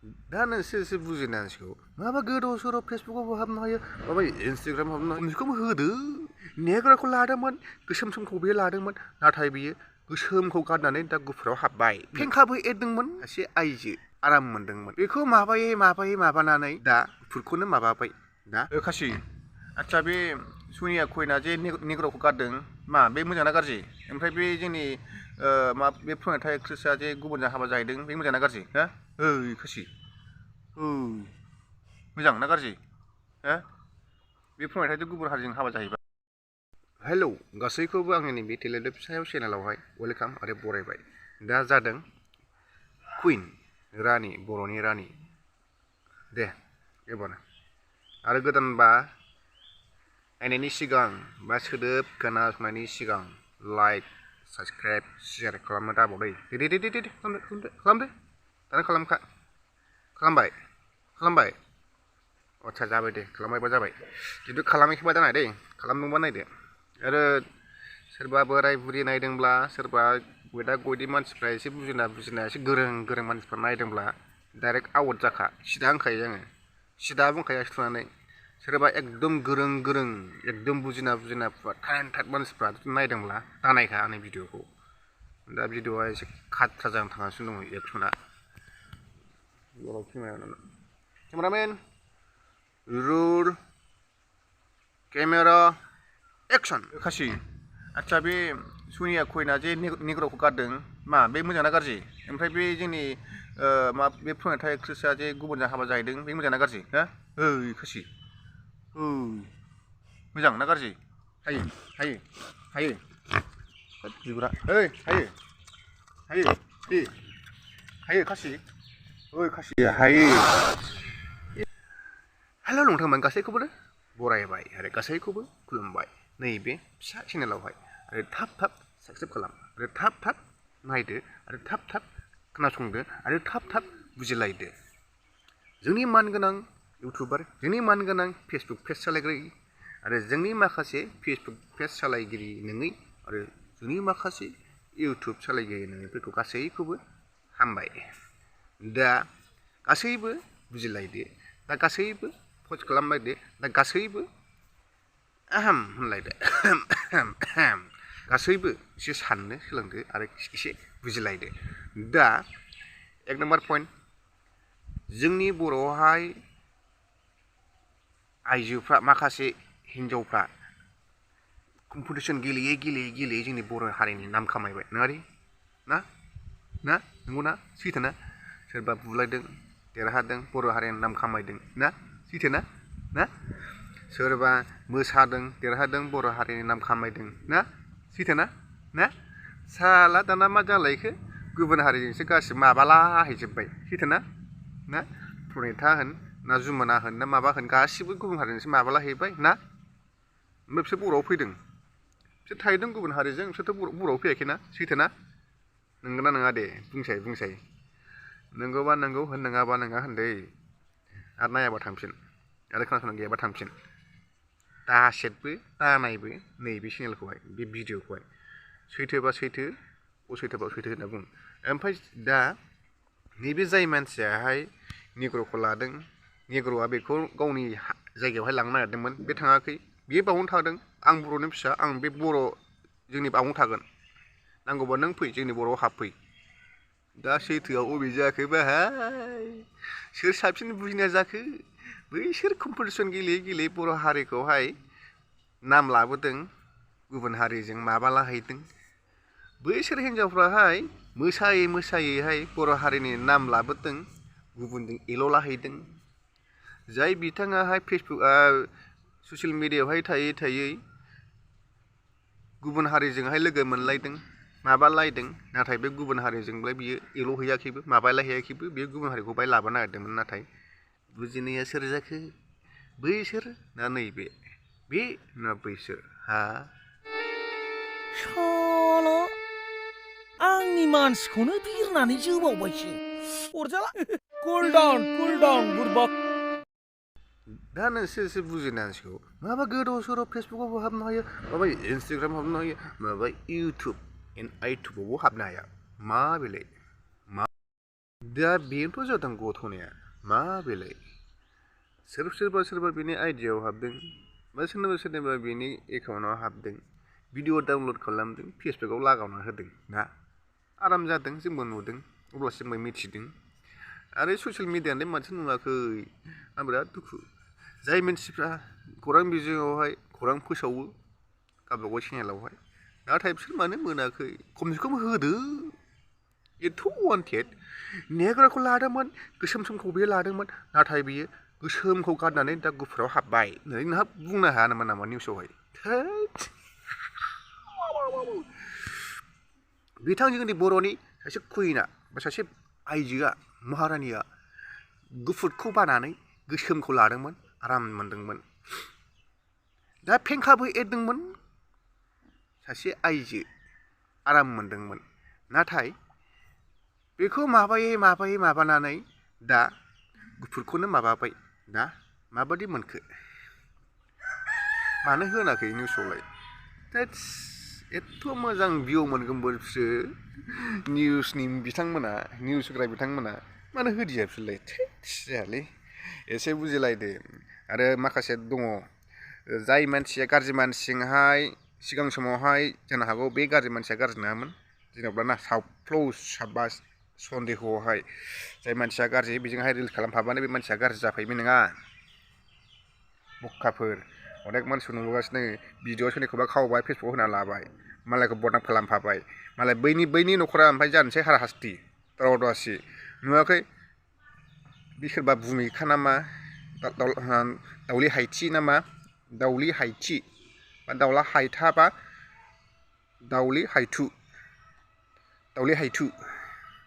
दा नोंसोरसो बुजिनांसिगौ माबा गोदाव सोराव फेसबुकावबो हाबनो हायो माबा इन्सटाग्राम हाबनो हायो बेखौबो होदो नेग्राखौ लादोंमोन गोसोम सोमखौ बियो लादोंमोन नाथाय बियो गोसोमखौ गारनानै दा गुफुराव हाबबाय फेंखाबो एरदोंमोन सासे आइजो आराम मोनदोंमोन बेखौ माबायै माबानानै दा गुफुरखौनो माबाबाय दा खासि आदसा बे सनिया खयना जे नेग्राखौ गारदों मा बे मोजां ना गाज्रि ओमफ्राय बे जोंनि मा बे प्रणेता एक्ट्रेसआ जे गुबुनजों हाबा जाहैदों बे मोजां ना गाज्रि हा ओइ खासि मोजां ना गाज्रि हा बे प्रणेताथ' गुबुन हारिजों हाबा जाहैबाय हेलौ गासैखौबो आंनि नैबे टेलेन्टेड फिसा चेनेलावहाय वेलकाम आरो बरायबाय दा जादों कुइन रानि बर'नि रानि दे एबार आरो गोदानबा नायनायनि सिगां बा सोदोब खोनासंनायनि सिगां लाइक साबसक्राइब शेयार खालामनो दाबावदै दे खालामदो दाना खालामबाय आच्छा जाबाय दे खालामबायबा जाबाय खिन्थु खालामाखैबा दानाय दै खालामदोंबा नायदो आरो सोरबा बोराय बुरि नायदोंब्ला सोरबा गयदा गयदि मानसिफ्रा एसे बुजिना एसे गोरों मानसिफ्रा नायदोंब्ला डाइरेक्ट आउट जाखा सिदा होनखायो आङो सिदा बुंखायो थुनानै सोरबा एकदम गोरों एकदम बुजिना टेलेन्टेड मानसिफ्रा नायदोंब्ला दानायखा आंनि भिडिअखौ दा भिडिअआ एसे खाथ्रा जानो थांगासिनो दङ एक्सना केमेरामेन रुल केमेरा एक्सन खासि आदसा बे सनिया खयना जे नेग्राखौ गारदों मा बे मोजां ना गाज्रि ओमफ्राय बे जोंनि मा बे प्रणेता एक्ट्रेसआ जे गुबुनजों हाबा जाहैदों बे मोजां ना गाज्रि हा ओइ खासि मोजां ना गाज्रि हायो बिगुरा ओइ हायो खासि ओइ खासि हायो हेल' नोंथांमोन गासैखौबो बरायबाय आरो गासैखौबो खुलुमबाय नैबे फिसा चेनेलावहाय आरो थाब साबसक्राइब खालाम आरो थाब नायदो आरो थाब खोनासंदो आरो थाब बुजिलायदो जोंनि मानगोनां इउटुबार जोंनि मानगोनां फेसबुक पेज सालायगिरि आरो जोंनि माखासे फेसबुक पेज सालायगिरि नङै आरो जोंनि माखासे इउटुब सालायगिरि नङैफोरखौ गासैखौबो हामबाय दा गासैबो बुजिलायदो दा गासैबो पस्ट खालामलायदो दा गासैबो आहाम होनलायदो गासैबो एसे साननो सोलोंदो आरो एसे बुजिलायदो दा एक नाम्बार पइन्ट जोंनि बर'आवहाय आइजोफ्रा माखासे हिन्जावफ्रा कम्पिटिसन गेलेयै जोंनि बर' हारिनि नाम खामायबाय नङारि ना नंगौ ना सैथो ना सोरबा बुलायदों देरहादों बर' हारिनि नाम खामायदों ना सैथो ना सोरबा मोसादों देरहादों बर' हारिनि नाम खामायदों ना सैथो ना साला दाना मा जालायखो गुबुन हारिजोंसो गासिबो माबालाहैजोब्बाय सैथो ना प्रणेता होन ना जुमुना होन ना माबा होन गासिबो गुबुन हारिजोंसो माबालाहैबाय ना ओमफ्राय बिसोर बर'आव फैदों बिसोर थाहैदों गुबुन हारिजों बिसोरथ' बर'आव फैयाखै ना सैथो ना नंगौना नङा दे बुंसाय नंगौबा नंगौ होन नङाबा नङा होनदे आरो नायाबा थांफिन आरो खोनासंनो गैयाबा थांफिन दा सेटबो दा नायबो नैबे चेनेलखौहाय बे भिडिअखौहाय सैथोबा सैथो असैथोबा असैथो होनना बुं ओमफ्राय दा नैबे जाय मानसियाहाय नेग्र'खौ लादों नेग्र'आ बेखौ गावनि जायगायावहाय लांनो नागिरदोंमोन बे थाङाखै बियो बावनो थादों आं बर'नि फिसा आं बे बर' जोंनि बावनो थागोन नांगौबा नों फै जोंनि बर'आव हाबफै दा सैथोआव अबे जाखो बाहाय सोर साबसिन बुजिना जाखो बैसोर कम्पिटिसन गेलेयै बर' हारिखौहाय नाम लाबोदों गुबुन हारिजों माबालाहैदों बैसोर हिन्जावफ्राहाय मोसायैहाय बर' हारिनि नाम लाबोदों गुबुनजों एल'लाहैदों जाय बिथाङाहाय फेसबुक ससियेल मिडियायावहाय थायै गुबुन हारिजोंहाय लोगो मोनलायदों माबालायदों नाथाय बे गुबुन हारिजोंलाय बियो एल'हैयाखैबो माबालाहैयाखैबो बेयो गुबुन हारिखौ बाय लाबोनो नागिरदोंमोन नाथाय बुजिनाया सोर जाखो बैसोर ना नैबे बे ना बैसोर हा साला आंनि मानसिखौनो बिरनानै जोबावबायसो अरजाला कुल डाउन बुरबाक दा नोंसोरसो बुजिनांसिगौ माबा गोदाव सोराव फेसबुकावबो हाबनो हायो माबा इन्सटाग्राम हाबनो हायो माबा इउटुबावबो हाबनो हाया मा बेलाय दा बेनोथ' जादों गथ'निया मा बेलाय सोरबा बिनि आइडियाव हाबदों बा सोरनिबा बिनि एकाउन्टाव हाबदों भिडिअ डाउनलड खालामदों फेसबुकाव लागावना होदों ना आराम जादों जोंबो नुदों अब्लासो जोंबो मिथिदों आरो ससियेल मिडियानि मानसि नुवाखै आं बिराद दुखु जाय मानसिफ्रा खौरां बिजोङावहाय खौरां फोसावो गावबागाव चेनेलावहाय नाथाय बिसोर मानो मोनाखै खमसे खम होदो एथ' वान्टेड नेग्राखौ लादोंमोन गोसोम सोमखौ बियो लादोंमोन नाथाय बियो गोसोमखौ गारनानै दा गुफुराव हाबबाय होननानै नोंहा बुंनो हाया नामा निउसावहाय बिथां जोंनि बर'नि सासे कुइना बा सासे आइजोआ महारानिया गुफुरखौ बानानै गोसोमखौ लादोंमोन आराम मोनदोंमोन दा फेंखाबो एरदोंमोन सासे आइजो आराम मोनदोंमोन नाथाय बेखौ माबानानै दा गुफुरखौनो माबाबाय दा माबादि मोनखो मानो होनाखै निउसावलाय एथ' मोजां भिउ मोनगोनबो बिसोरो निउसनि बिथांमोना निउस होग्रा बिथांमोना मानो होदिया बिसोरलाय जायालै एसे बुजिलायदो आरो माखासे दङ जाय मानसिया गाज्रि मानसिजोंहाय सिगां समावहाय जानो हागौ बे गाज्रि मानसिया गाज्रि नङामोन जेनेबा ना साफ्लौ साबा सन्देहआवहाय जाय मानसिया गाज्रि बेजोंहाय रिल्स खालामफाबानो बे मानसिया गाज्रि जाफैबाय नङा बक्काफोर अनेक मानसिफोर नुबोगासिनो भिडिअ सोरनिखौबा खावबाय फेसबुकाव होना लाबाय मालायखौ बदनाम खालामफाबाय मालाय बैनि न'खरा ओमफ्राय जानोसै हाराहास्ति दावराव दावसि नुवाखै बे सोरबा भुमिखा नामा दावली हायथि नामा दावली हायथि बा दावला हायथा बा दावली हायथु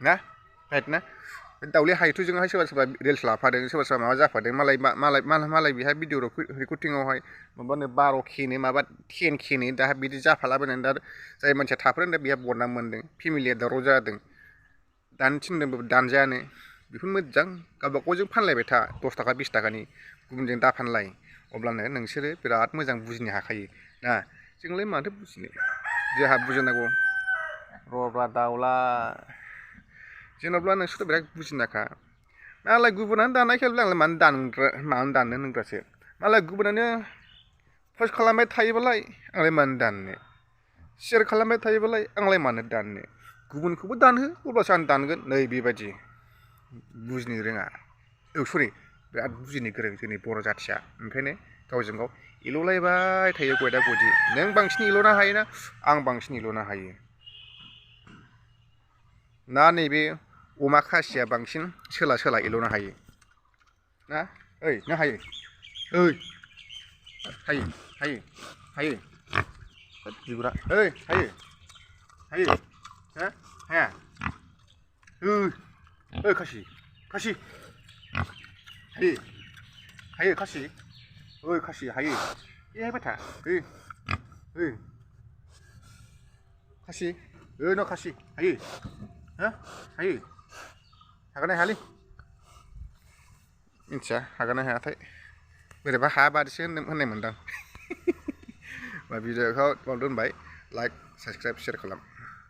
ना राइट ना बे दावली हायथुजोंहाय सोरबा रिल्स लाफादों सोरबा माबा जाफादों मालाय बेहा भिडिअ रेकर्डिंआवहाय माबानो 12K माबा 10K दा बिदि जाफालाबायनानै दा जाय मानसिया थाफादों दा बेहा बदनाम मोनदों फेमिलिया दावराव जादों दानो थिनदोंबो दानजायानो बेफोर मोजां गावबागावजों फानलायबाय था 10 थाखा 20 थाखानि गुबुनजों दा फानलाय अब्लानो नोंसोरो बिराद मोजां बुजिनो हाखायो ना जोंलाय माथो बुजिनो जोंहा बुजिनांगौ रब्रा दाउला जेन'ब्ला नोंसोरथ' बिराद बुजिनाखा मालाय गुबुनानो दानायखायब्ला आंलाय मानो दाननो नोंग्रासो मालाय गुबुनानो पस्ट खालामबाय थायोबालाय आंलाय मानो दाननो शेयार खालामबाय थायोबालाय आंलाय मानो दाननो गुबुनखौबो दानहो अब्लासो आं दानगोन नै बेबायदि बुजिनो रोङा सरि बिराद बुजिनो गोरों जोंनि बर' जाथिया ओंखायनो गावजों गाव एल'लायबाय थायो गयदा गयदि नों बांसिन एल'नो हायोना आं बांसिन एल'नो हायो ना नैबे अमा खासिया बांसिन सोला एल'नो हायो ना ओइ नों हायो ओइ हायो बिगुरा ओइ हायो हा हाया ओइ खासि हायो खासि ओइ खासि हायो हायबाय था खासि न' खासि हायो हा हायो हागोन ना हायालै मिथिया हागोन ना हायाथाय बोरैबा हाया बादिसो होननाय मोनदां भिडिअखौ दोनबाय लाइक साबसक्राइब शेयार खालाम